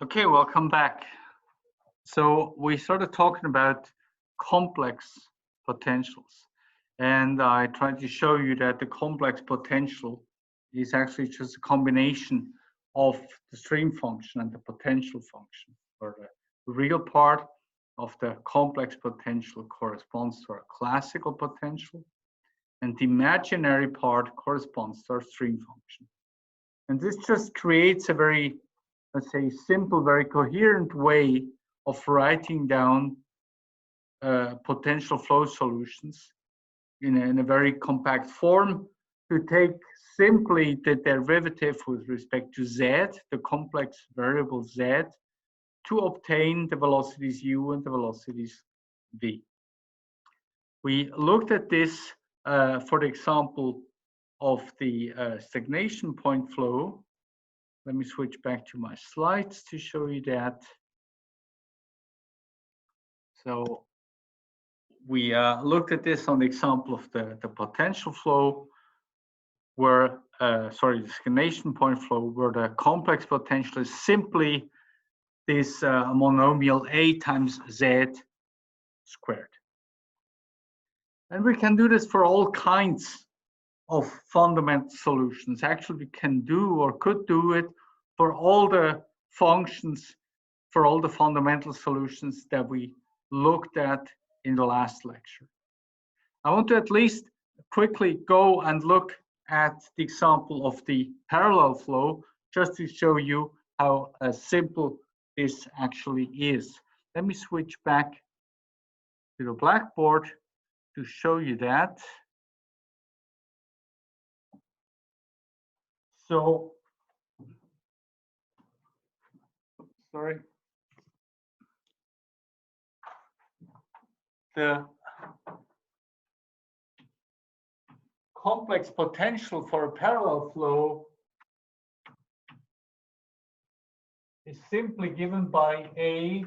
Okay, welcome back. So we started talking about complex potentials, and I tried to show you that the complex potential is actually just a combination of the stream function and the potential function, or the real part of the complex potential corresponds to our classical potential, and the imaginary part corresponds to our stream function. And this just creates a very, let's say, simple, very coherent way of writing down potential flow solutions in a very compact form to take simply the derivative with respect to z, the complex variable z, to obtain the velocities u and the velocities v. We looked at this for the example of the stagnation point flow. Let me switch back to my slides to show you that. So we looked at this on the example of the potential flow, where, the stagnation point flow, where the complex potential is simply this monomial A times Z squared. And we can do this for all kinds of fundamental solutions. Actually, we can do or could do it for all the functions, for all the fundamental solutions that we looked at in the last lecture. I want to at least quickly go and look at the example of the parallel flow, just to show you how simple this actually is. Let me switch back to the blackboard to show you that. So, the complex potential for a parallel flow is simply given by A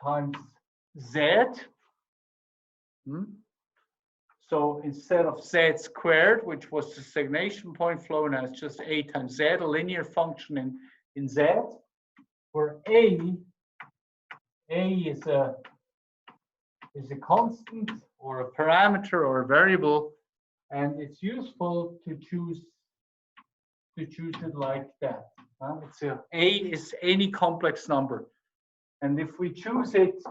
times Z. So instead of Z squared, which was the stagnation point flow, now it's just A times Z, a linear function in Z, where A is a constant or a parameter or a variable, and it's useful to choose it like that. A is any complex number, and if we choose it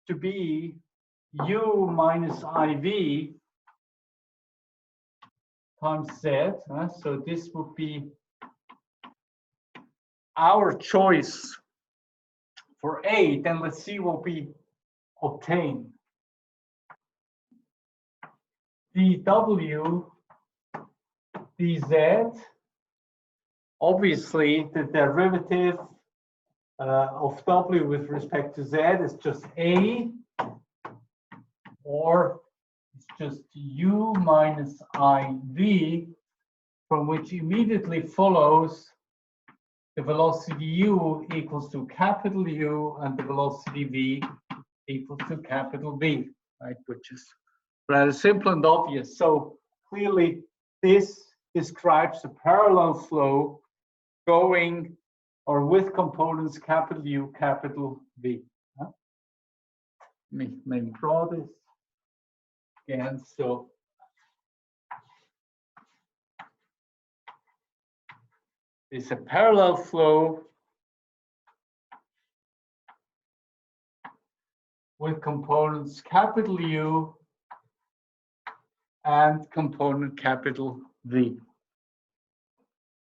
to be u minus IV times Z, so this would be our choice for A, then let's see what we obtain. dW dz, obviously the derivative of W with respect to Z is just A, or it's just U minus IV, from which immediately follows the velocity U equals to capital U and the velocity V equals to capital V, right? Which is rather simple and obvious. So clearly this describes a parallel flow going or with components capital U, capital V. Let me draw this again. So it's a parallel flow with components capital U and component capital V.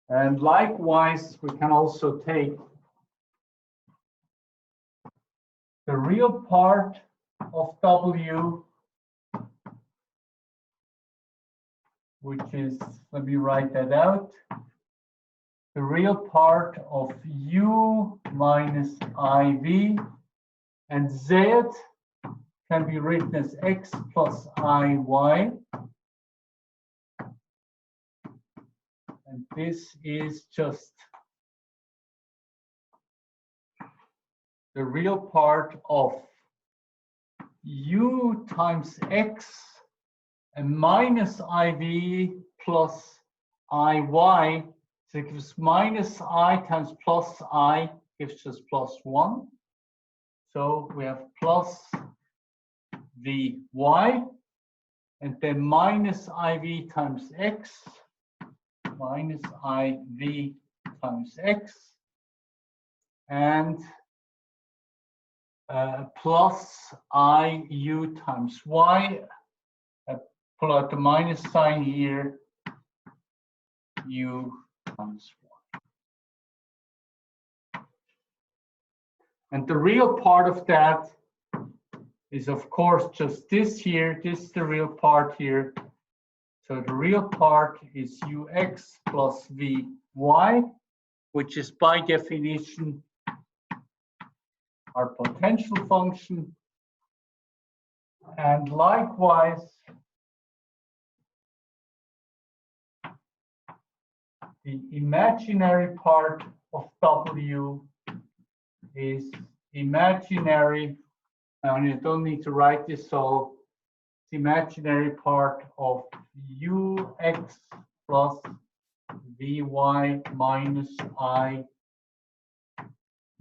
And likewise, we can also take the real part of W, which is, let me write that out, the real part of U minus IV, and Z can be written as X plus IY. And this is just the real part of U times X and minus IV plus IY So it gives minus I times plus I gives us plus 1. So we have plus Vy, and then minus IV times x, minus IV times x, and plus IU times y. Pull out the minus sign here, U times y. And the real part of that is, of course, just this here. This is the real part here. So the real part is Ux plus Vy, which is by definition our potential function. And likewise, the imaginary part of W is imaginary, and you don't need to write this, so the imaginary part of Ux plus Vy minus I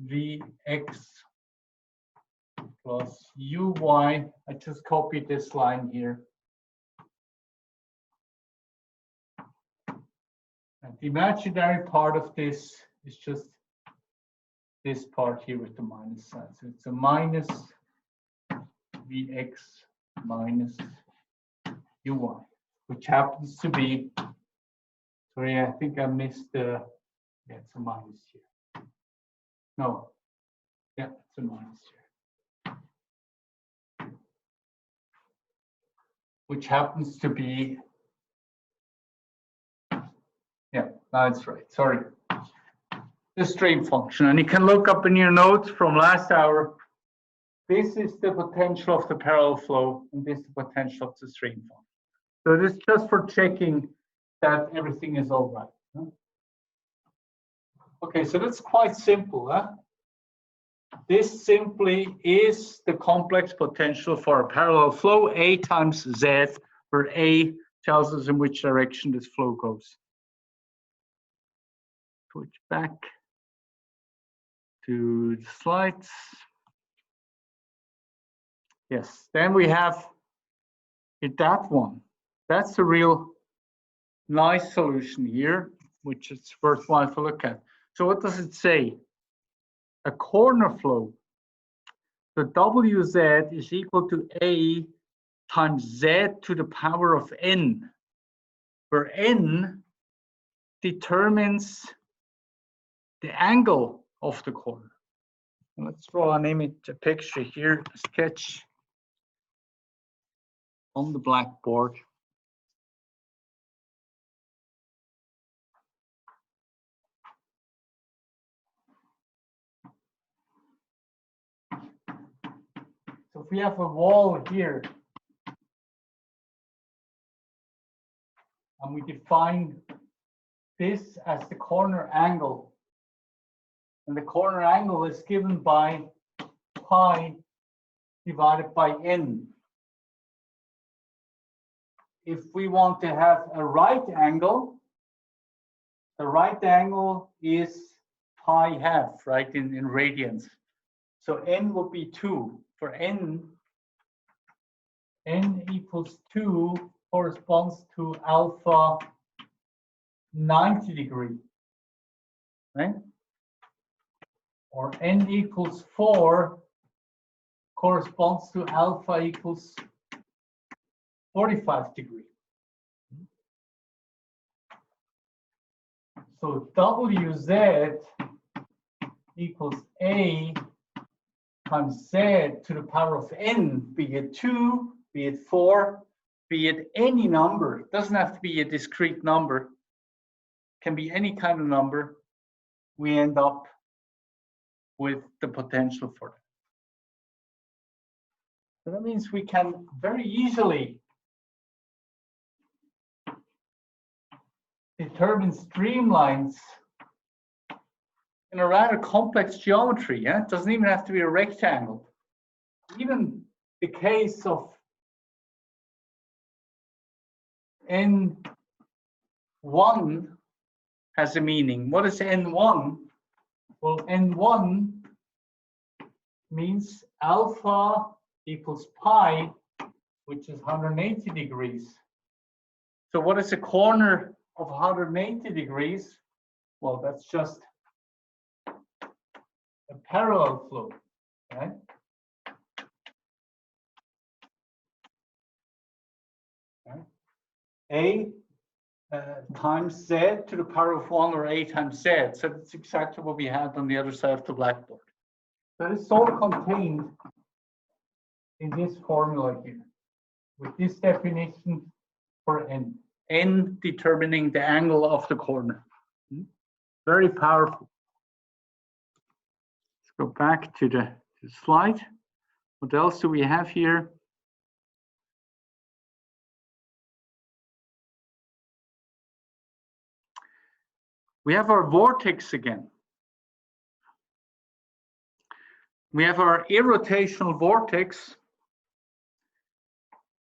Vx plus Uy. I just copied this line here. And the imaginary part of this is just this part here with the minus sign. So it's a minus Vx minus Uy, which happens to be, sorry, I think I missed the, yeah, it's a minus here. No, yeah, it's a minus here. Which happens to be, yeah, that's right, sorry. The stream function, and you can look up in your notes from last hour. This is the potential of the parallel flow, and this is the potential of the stream function. So this is just for checking that everything is all right. Huh? Okay, so that's quite simple. Huh? This simply is the complex potential for a parallel flow, A times Z, where A tells us in which direction this flow goes. Switch back to the slides. Yes, then we have that one. That's a real nice solution here, which is worthwhile to look at. So what does it say? A corner flow. The Wz is equal to A times Z to the power of N, where N determines the angle of the corner. And let's draw an image, a picture here, a sketch on the blackboard. So if we have a wall here, and we define this as the corner angle, and the corner angle is given by pi divided by n. If we want to have a right angle, the right angle is pi half, right, in radians. So n will be 2. For n equals 2 corresponds to alpha 90 degree, right? Or n equals 4 corresponds to alpha equals 45 degree. So Wz equals A times Z to the power of n, be it 2, be it 4, be it any number. It doesn't have to be a discrete number. It can be any kind of number. We end up with the potential for that. So that means we can very easily determine streamlines in a rather complex geometry. Yeah? It doesn't even have to be a rectangle. Even the case of N1 has a meaning. What is N1? Well, N1 means alpha equals pi, which is 180 degrees. So what is a corner of 180 degrees? Well, that's just a parallel flow, right? A times Z to the power of 1, or A times Z. So that's exactly what we had on the other side of the blackboard. So it's all contained in this formula here, with this definition for N. N determining the angle of the corner. Very powerful. Let's go back to the slide. What else do we have here? We have our vortex again. We have our irrotational vortex,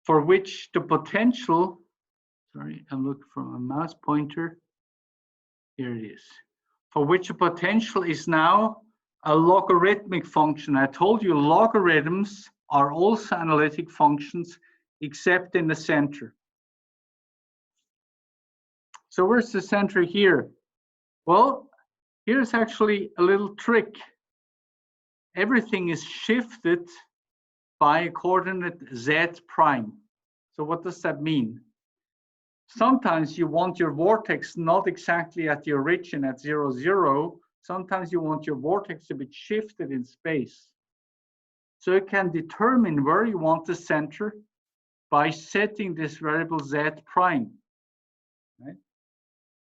for which the potential, sorry, I'm looking for a mouse pointer. Here it is. For which the potential is now a logarithmic function. I told you logarithms are also analytic functions, except in the center. So where's the center here? Well, here's actually a little trick. Everything is shifted by a coordinate z prime. So what does that mean? Sometimes you want your vortex not exactly at the origin at 0, 0. Sometimes you want your vortex to be shifted in space. So you can determine where you want the center by setting this variable z prime. Right?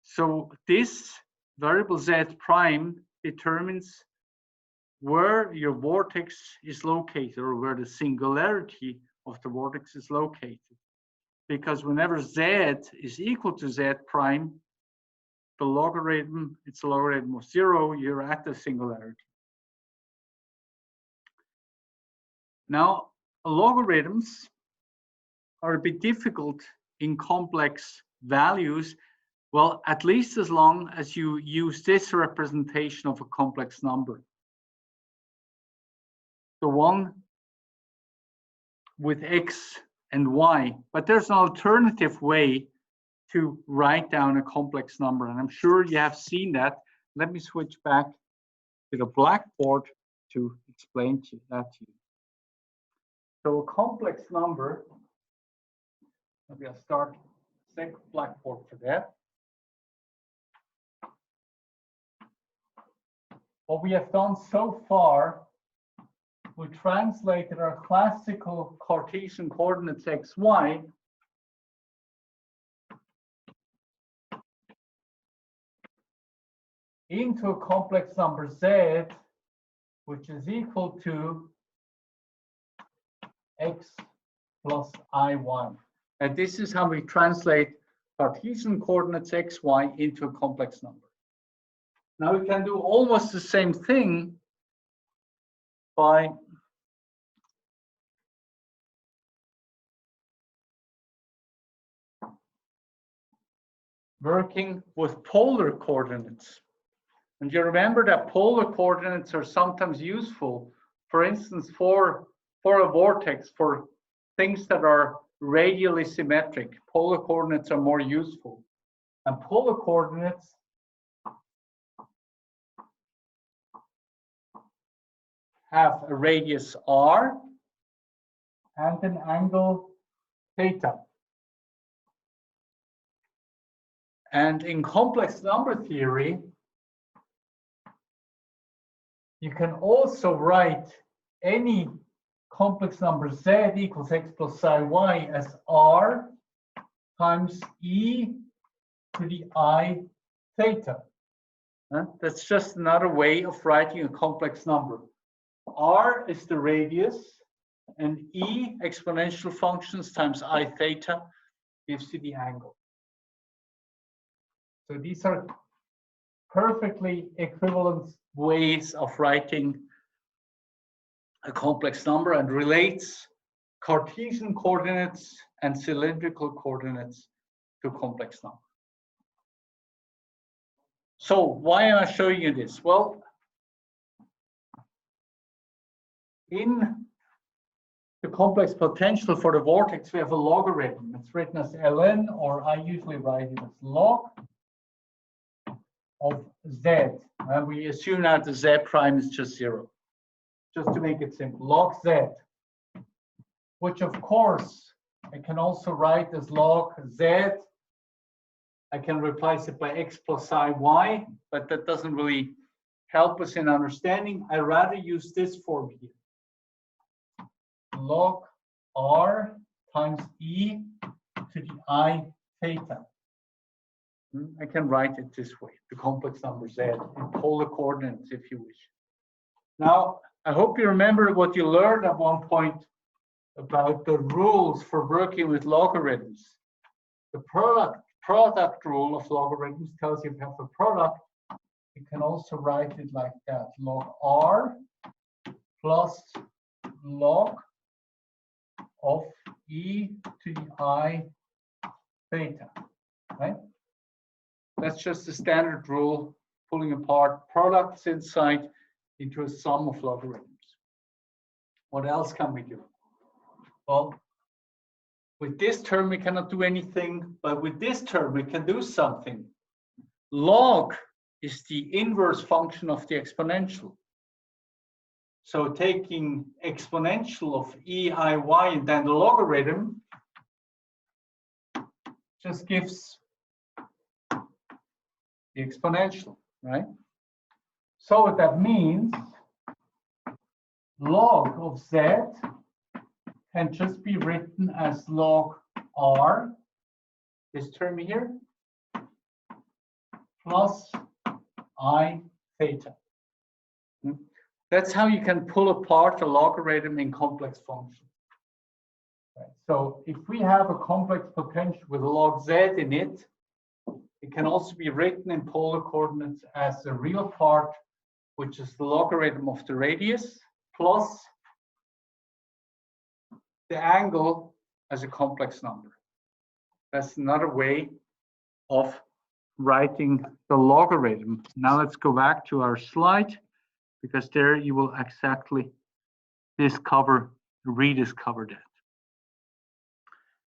So this variable z prime determines where your vortex is located, or where the singularity of the vortex is located. Because whenever z is equal to z prime, the logarithm, it's a logarithm of 0, you're at the singularity. Now, logarithms are a bit difficult in complex values, well, at least as long as you use this representation of a complex number. The one with x and y, but there's an alternative way to write down a complex number, and I'm sure you have seen that. Let me switch back to the blackboard to explain that to you. So a complex number, maybe I'll start second blackboard for that. What we have done so far, we translated our classical Cartesian coordinates x, y into a complex number z, which is equal to x plus iy. And this is how we translate Cartesian coordinates x, y into a complex number. Now we can do almost the same thing by working with polar coordinates. And you remember that polar coordinates are sometimes useful, for instance, for a vortex, for things that are radially symmetric. Polar coordinates are more useful. And polar coordinates have a radius r and an angle theta. And in complex number theory, you can also write any complex number z equals x plus psi y as r times e to the I theta. That's just another way of writing a complex number. R is the radius, and e exponential functions times I theta gives you the angle. So these are perfectly equivalent ways of writing a complex number, and relates Cartesian coordinates and cylindrical coordinates to complex number. So why am I showing you this? Well, in the complex potential for the vortex, we have a logarithm. It's written as ln, or I usually write it as log of z. And we assume that the z prime is just 0. Just to make it simple, log z, which of course I can also write as log z. I can replace it by x plus I y, but that doesn't really help us in understanding. I rather use this form here. Log r times e to the I theta. I can write it this way, the complex number z in polar coordinates if you wish. Now, I hope you remember what you learned at one point about the rules for working with logarithms. The product rule of logarithms tells you if you have a product, you can also write it like that, log r plus log of e to the I theta, right? That's just the standard rule, pulling apart products inside into a sum of logarithms. What else can we do? Well, with this term, we cannot do anything, but with this term, we can do something. Log is the inverse function of the exponential. So taking exponential of EIY and then the logarithm just gives the exponential, right? So what that means, log of z can just be written as log r, this term here, plus I theta. That's how you can pull apart a logarithm in complex functions. Right. So if we have a complex potential with log z in it, it can also be written in polar coordinates as the real part, which is the logarithm of the radius, plus the angle as a complex number. That's another way of writing the logarithm. Now let's go back to our slide, because there you will exactly rediscover that.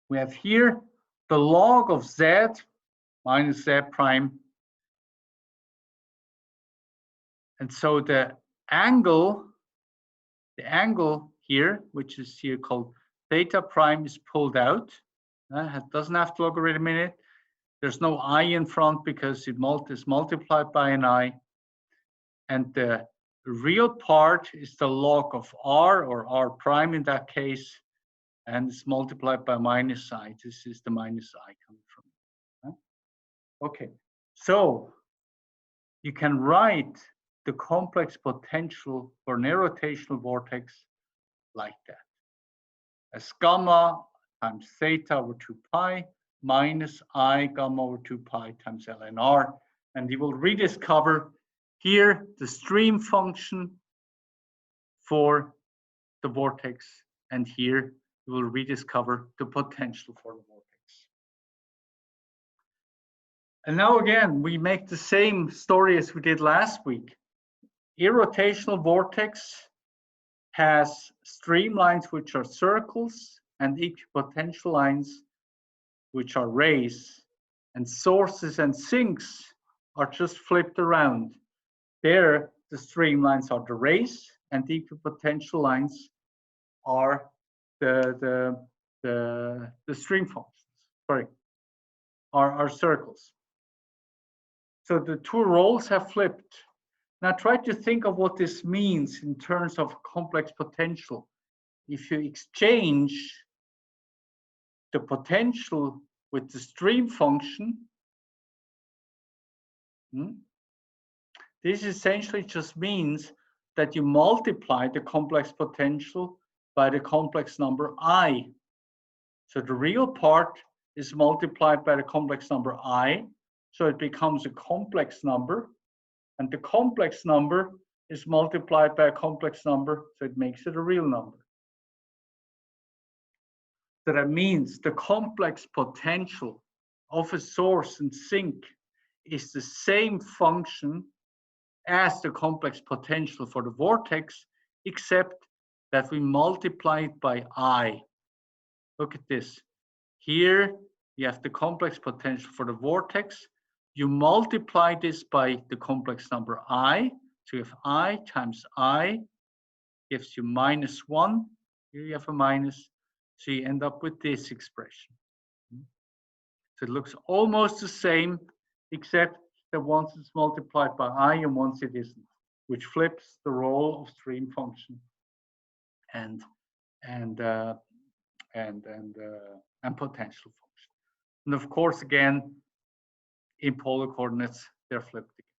We have here the log of z minus z prime. And so the angle here, which is here called theta prime, is pulled out. It doesn't have the logarithm in it. There's no I in front because it is multiplied by an I. And the real part is the log of r, or r prime in that case, and it's multiplied by minus I. This is the minus I coming from it. Okay, so you can write the complex potential for an irrotational vortex like that, as gamma times theta over 2 pi minus I gamma over 2 pi times ln r. And you will rediscover here the stream function for the vortex, and here you will rediscover the potential for the vortex. And now again, we make the same story as we did last week. Irrotational vortex has streamlines which are circles and equipotential lines which are rays, and sources and sinks are just flipped around. There, the streamlines are the rays, and the equipotential lines are the stream functions. Sorry, are circles. So the two roles have flipped. Now try to think of what this means in terms of complex potential. If you exchange the potential with the stream function, this essentially just means that you multiply the complex potential by the complex number I. So the real part is multiplied by the complex number I, so it becomes a complex number, and the complex number is multiplied by a complex number, so it makes it a real number. So that means the complex potential of a source and sink is the same function as the complex potential for the vortex, except that we multiply it by I. Look at this. Here you have the complex potential for the vortex. You multiply this by the complex number I. So you have I times I gives you -1. Here you have a minus. So you end up with this expression. So it looks almost the same, except that once it's multiplied by I and once it isn't, which flips the role of stream function and potential function. And of course, again, in polar coordinates, they're flipped again.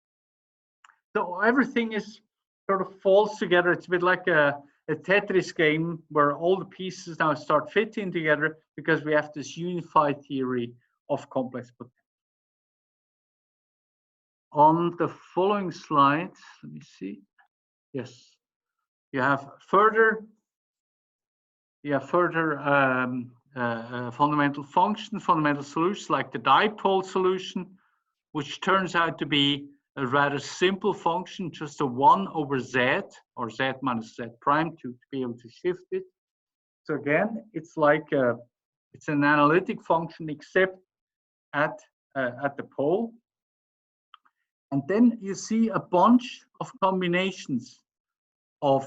So everything is sort of falls together. It's a bit like a Tetris game where all the pieces now start fitting together because we have this unified theory of complex potential. On the following slides, let me see. Yes, you have further fundamental functions, fundamental solutions like the dipole solution, which turns out to be a rather simple function, just a 1 over z, or z minus z prime, to be able to shift it. So again, it's like it's an analytic function except at the pole. And then you see a bunch of combinations of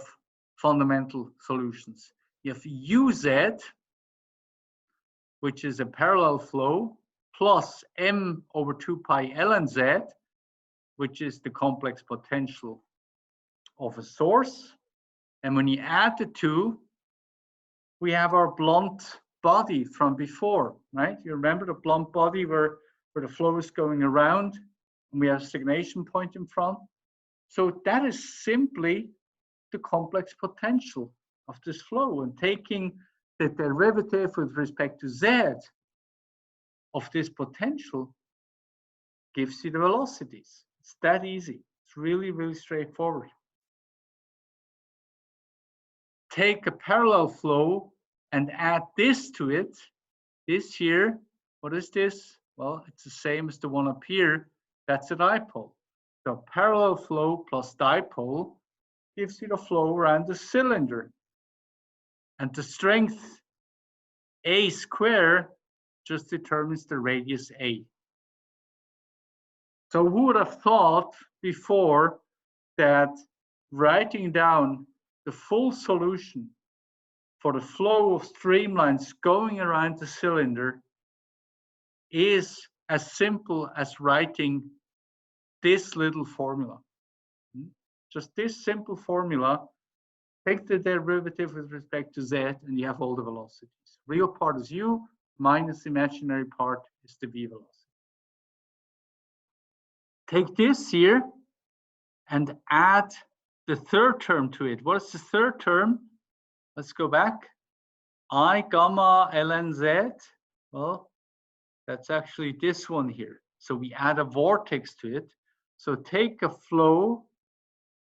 fundamental solutions. You have uz, which is a parallel flow, plus m over 2 pi ln z, which is the complex potential of a source. And when you add the two, we have our blunt body from before, right? You remember the blunt body where the flow is going around and we have a stagnation point in front. So that is simply the complex potential of this flow, and taking the derivative with respect to z of this potential gives you the velocities. It's that easy. It's really, really straightforward. Take a parallel flow and add this to it. This here, what is this? Well, it's the same as the one up here. That's a dipole. So parallel flow plus dipole gives you the flow around the cylinder. And the strength A square just determines the radius A. So who would have thought before that writing down the full solution for the flow of streamlines going around the cylinder is as simple as writing this little formula? Just this simple formula, take the derivative with respect to z, and you have all the velocities. Real part is u, minus imaginary part is the v velocity. Take this here and add the third term to it. What is the third term? Let's go back. I gamma ln z. Well, that's actually this one here. So we add a vortex to it. So take a flow,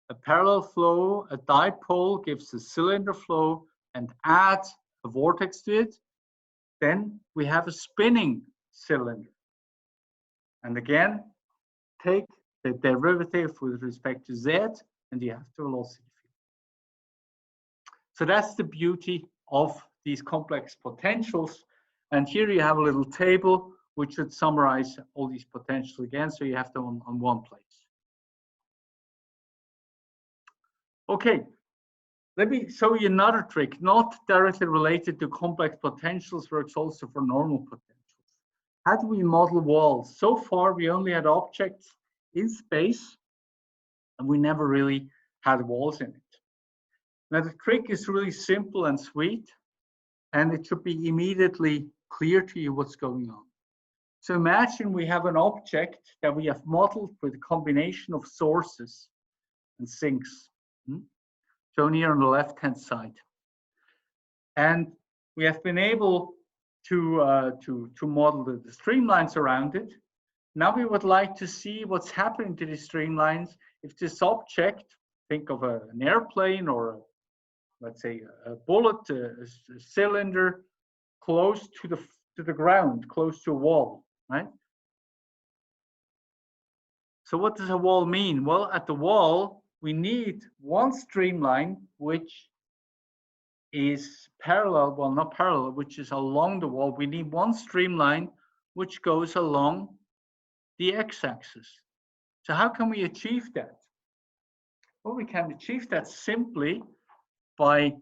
a parallel flow, a dipole gives a cylinder flow, and add a vortex to it. Then we have a spinning cylinder. And again, take the derivative with respect to z, and you have the velocity field. So that's the beauty of these complex potentials. And here you have a little table which should summarize all these potentials again, so you have them on one place. Okay, let me show you another trick, not directly related to complex potentials, works also for normal potentials. How do we model walls? So far, we only had objects in space, and we never really had walls in it. Now, the trick is really simple and sweet, and it should be immediately clear to you what's going on. So imagine we have an object that we have modeled with a combination of sources and sinks, shown here on the left-hand side. And we have been able to model the streamlines around it. Now we would like to see what's happening to these streamlines if this object, think of an airplane or let's say a bullet, a cylinder, close to the ground, close to a wall, right? So what does a wall mean? Well, at the wall, we need one streamline which is parallel, well, not parallel, which is along the wall. We need one streamline which goes along the x-axis. So how can we achieve that? Well, we can achieve that simply by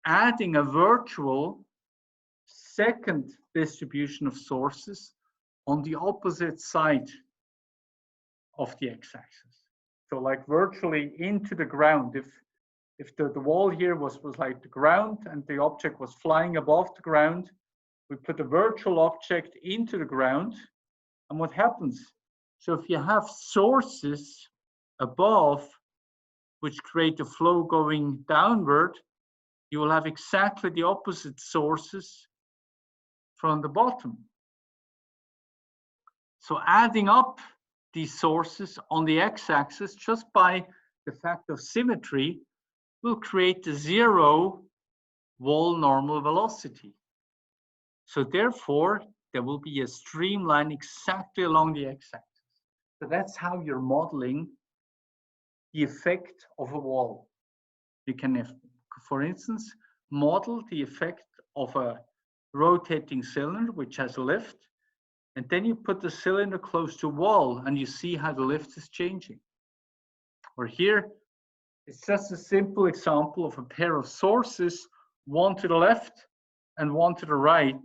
adding a virtual second distribution of sources on the opposite side of the x-axis. So like virtually into the ground. If the wall here was like the ground and the object was flying above the ground, we put a virtual object into the ground. And what happens? So if you have sources above which create a flow going downward, you will have exactly the opposite sources from the bottom. So adding up these sources on the x-axis just by the fact of symmetry will create the zero wall normal velocity. So therefore, there will be a streamline exactly along the x-axis. So that's how you're modeling the effect of a wall. You can, for instance, model the effect of a rotating cylinder which has a lift, and then you put the cylinder close to a wall and you see how the lift is changing. Or here, it's just a simple example of a pair of sources, one to the left and one to the right.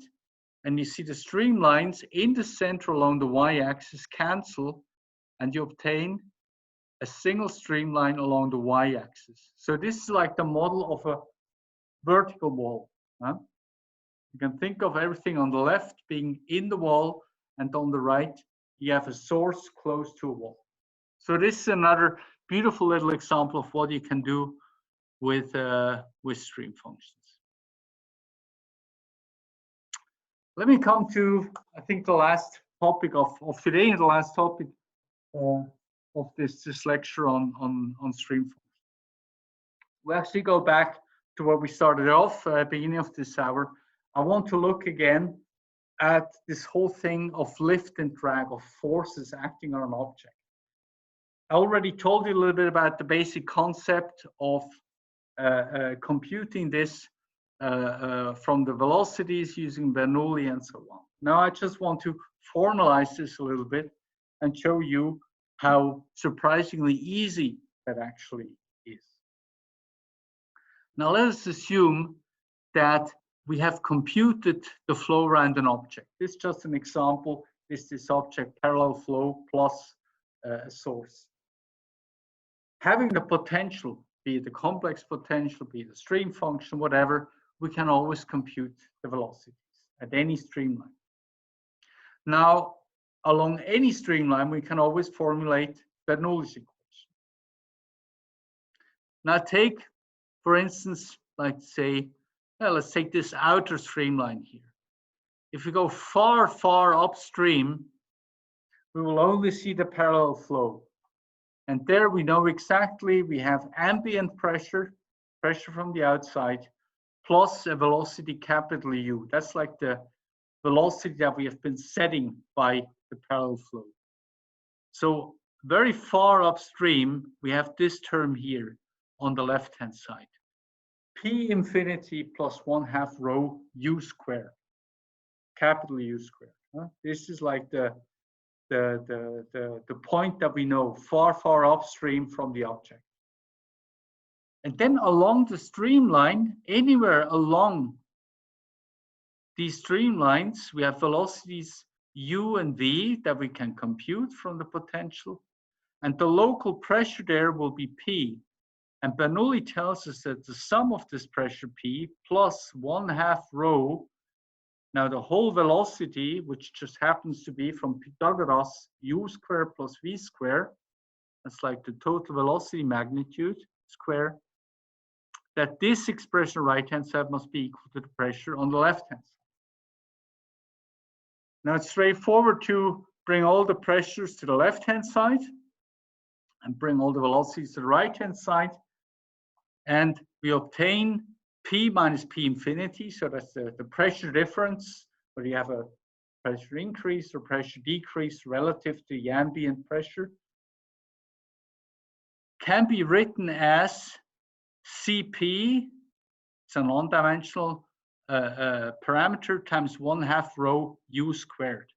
And you see the streamlines in the center along the y-axis cancel, and you obtain a single streamline along the y-axis. So this is like the model of a vertical wall. Huh? You can think of everything on the left being in the wall, and on the right, you have a source close to a wall. So this is another beautiful little example of what you can do with stream functions. Let me come to, I think, the last topic of today, and the last topic of this lecture on stream functions. We actually go back to where we started off at the beginning of this hour. I want to look again at this whole thing of lift and drag, of forces acting on an object. I already told you a little bit about the basic concept of computing this from the velocities using Bernoulli and so on. Now I just want to formalize this a little bit and show you how surprisingly easy that actually is. Now let us assume that we have computed the flow around an object. This is just an example. This object parallel flow plus a source. Having the potential, be it the complex potential, be it the stream function, whatever, we can always compute the velocities at any streamline. Now, along any streamline, we can always formulate Bernoulli's equation. Now take, for instance, let's take this outer streamline here. If we go far, far upstream, we will only see the parallel flow. And there we know exactly we have ambient pressure from the outside, plus a velocity capital U. That's like the velocity that we have been setting by the parallel flow. So very far upstream, we have this term here on the left-hand side. P infinity plus 1/2 rho U squared, capital U squared. This is like the point that we know far, far upstream from the object. And then along the streamline, anywhere along these streamlines, we have velocities U and V that we can compute from the potential. And the local pressure there will be P. And Bernoulli tells us that the sum of this pressure P plus 1/2 rho, now the whole velocity, which just happens to be from Pythagoras, U squared plus V squared, that's like the total velocity magnitude square, that this expression on the right-hand side must be equal to the pressure on the left-hand side. Now it's straightforward to bring all the pressures to the left-hand side and bring all the velocities to the right-hand side. And we obtain P minus P infinity. So that's the pressure difference, where you have a pressure increase or pressure decrease relative to the ambient pressure. can be written as Cp, it's a non-dimensional parameter, times 1/2 rho u squared.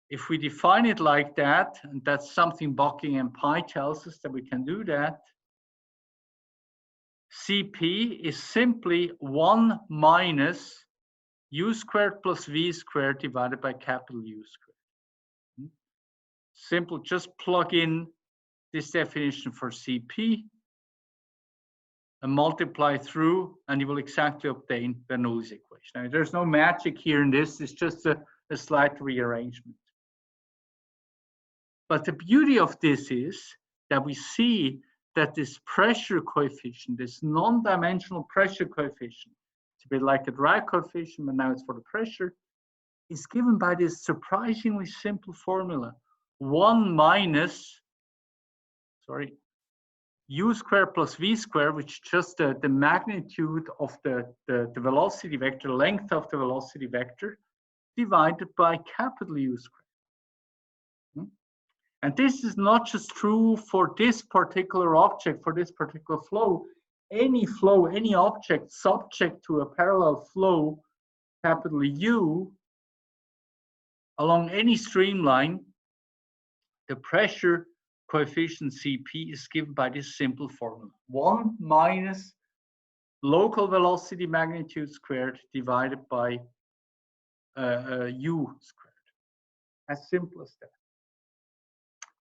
If we define it like that, and that's something Buckingham pi tells us that we can do that, Cp is simply 1 minus u squared plus v squared divided by capital U squared. Simple, just plug in this definition for Cp and multiply through, and you will exactly obtain Bernoulli's equation. Now, there's no magic here in this, it's just a slight rearrangement. But the beauty of this is that we see that this pressure coefficient, this non-dimensional pressure coefficient, it's a bit like a drag coefficient, but now it's for the pressure, is given by this surprisingly simple formula. 1 minus, u squared plus v squared, which is just the magnitude of the velocity vector, length of the velocity vector, divided by capital U squared. And this is not just true for this particular object, for this particular flow. Any flow, any object subject to a parallel flow, capital U, along any streamline, the pressure coefficient Cp is given by this simple formula. 1 minus local velocity magnitude squared divided by U squared. As simple as that.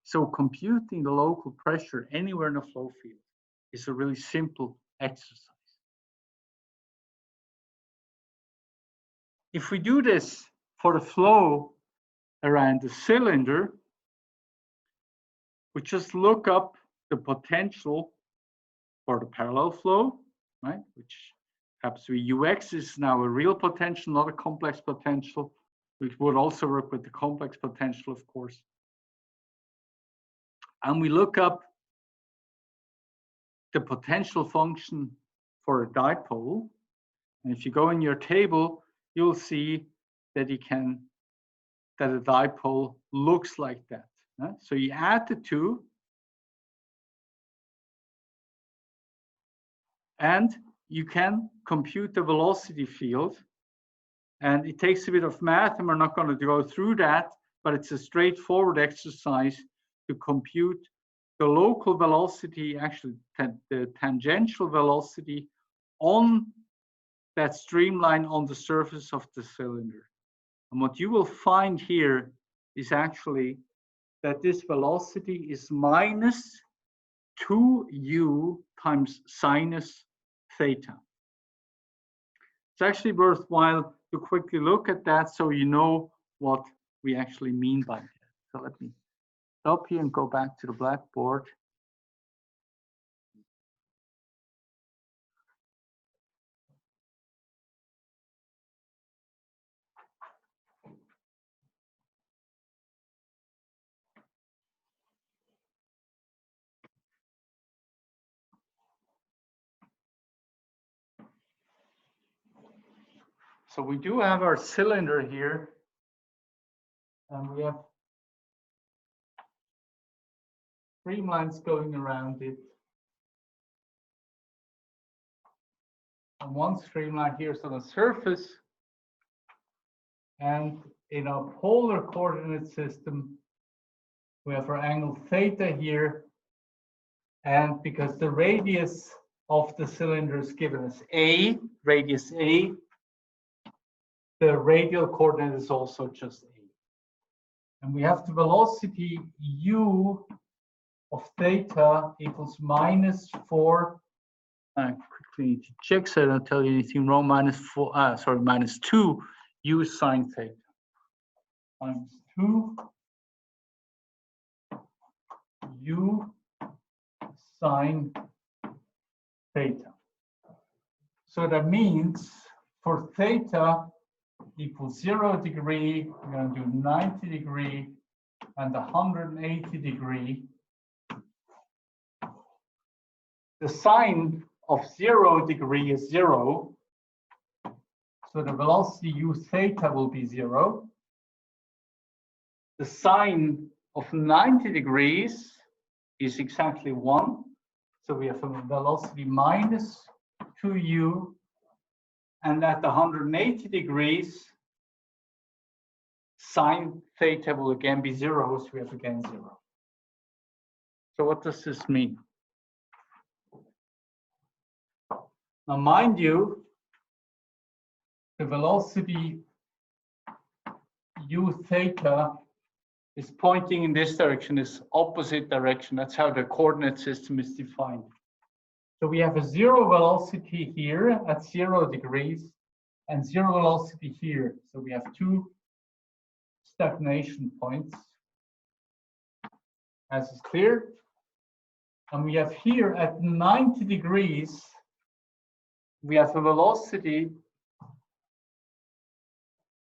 So computing the local pressure anywhere in a flow field is a really simple exercise. If we do this for the flow around the cylinder, we just look up the potential for the parallel flow, right? Which happens to be Ux is now a real potential, not a complex potential, which would also work with the complex potential, of course. And we look up the potential function for a dipole. And if you go in your table, you'll see that that a dipole looks like that. So you add the two, and you can compute the velocity field. And it takes a bit of math, and we're not going to go through that, but it's a straightforward exercise to compute the local velocity, actually the tangential velocity on that streamline on the surface of the cylinder. And what you will find here is actually that this velocity is minus 2u times sinus theta. It's actually worthwhile to quickly look at that so you know what we actually mean by that. So let me stop here and go back to the blackboard. So we do have our cylinder here, and we have streamlines going around it. And one streamline here is on the surface, and in our polar coordinate system, we have our angle theta here, and because the radius of the cylinder is given as a, radius a, the radial coordinate is also just a. And we have the velocity u of theta equals minus 4. I quickly need to check so I don't tell you anything wrong. Minus 2 u sine theta. Minus 2 u sine theta. So that means for theta equals 0 degree, we're going to do 90 degree and 180 degree. The sine of 0 degree is 0. So the velocity u theta will be 0. The sine of 90 degrees is exactly 1. So we have a velocity minus 2u, and at 180 degrees, sine theta will again be 0, so we have again 0. So what does this mean? Now, mind you, the velocity u theta is pointing in this direction, this opposite direction. That's how the coordinate system is defined. So we have a 0 velocity here at 0 degrees and 0 velocity here. So we have 2 stagnation points, as is clear. And we have here at 90 degrees, we have a velocity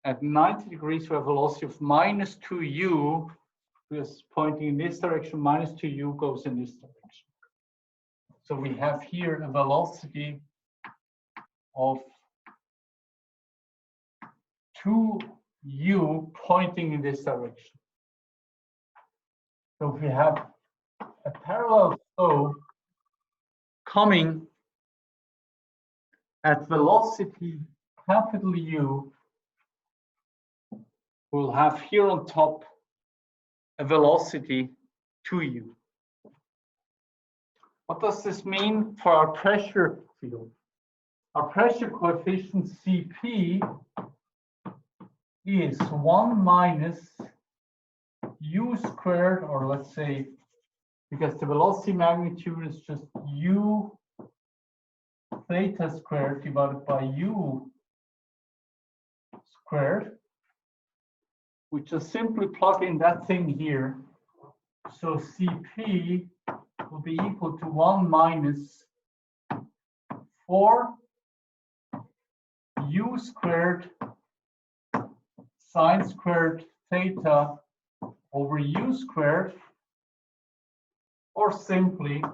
at 90 degrees, we have a velocity of minus 2u, because pointing in this direction, minus 2u goes in this direction. So we have here a velocity of 2u pointing in this direction. So if we have a parallel flow coming at velocity capital U, we'll have here on top a velocity 2u. What does this mean for our pressure field? Our pressure coefficient Cp is 1 minus u squared, or let's say, because the velocity magnitude is just u theta squared divided by u squared. We just simply plug in that thing here. So Cp will be equal to 1 minus 4 u squared sine squared theta over u squared, or simply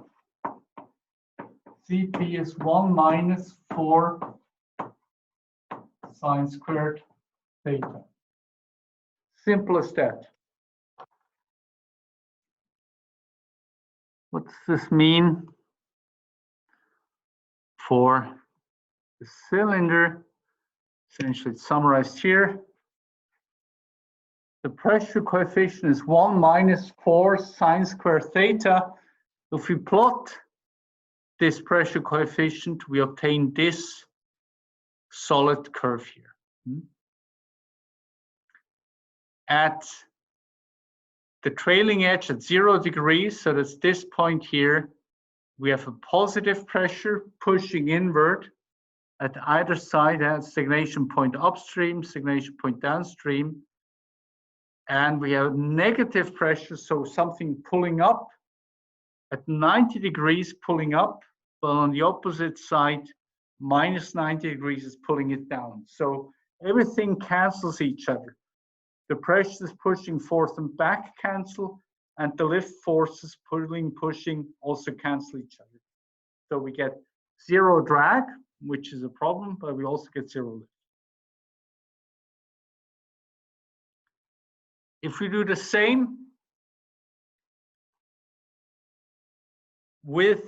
Cp is 1 minus 4 sine squared theta. Simple as that. What does this mean for the cylinder? Essentially, it's summarized here. The pressure coefficient is 1 minus 4 sine squared theta. If we plot this pressure coefficient, we obtain this solid curve here. At the trailing edge at 0 degrees, so that's this point here, we have a positive pressure pushing inward. At either side, stagnation point upstream, stagnation point downstream. And we have negative pressure, so something pulling up at 90 degrees pulling up, but on the opposite side, minus 90 degrees is pulling it down. So everything cancels each other. The pressures pushing forth and back cancel, and the lift forces pushing also cancel each other. So we get 0 drag, which is a problem, but we also get 0 lift. If we do the same with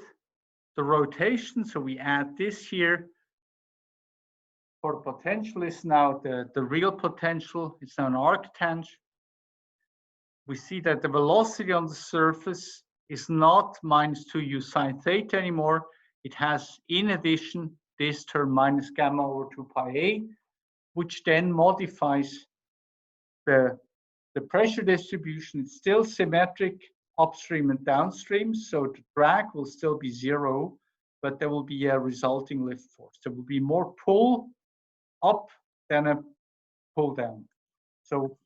the rotation, so we add this here, for the potential is now the real potential, it's now an arctange. We see that the velocity on the surface is not minus 2u sine theta anymore. It has, in addition, this term minus gamma over 2 pi a, which then modifies the pressure distribution. It's still symmetric upstream and downstream, so the drag will still be 0, but there will be a resulting lift force. There will be more pull up than a pull down. So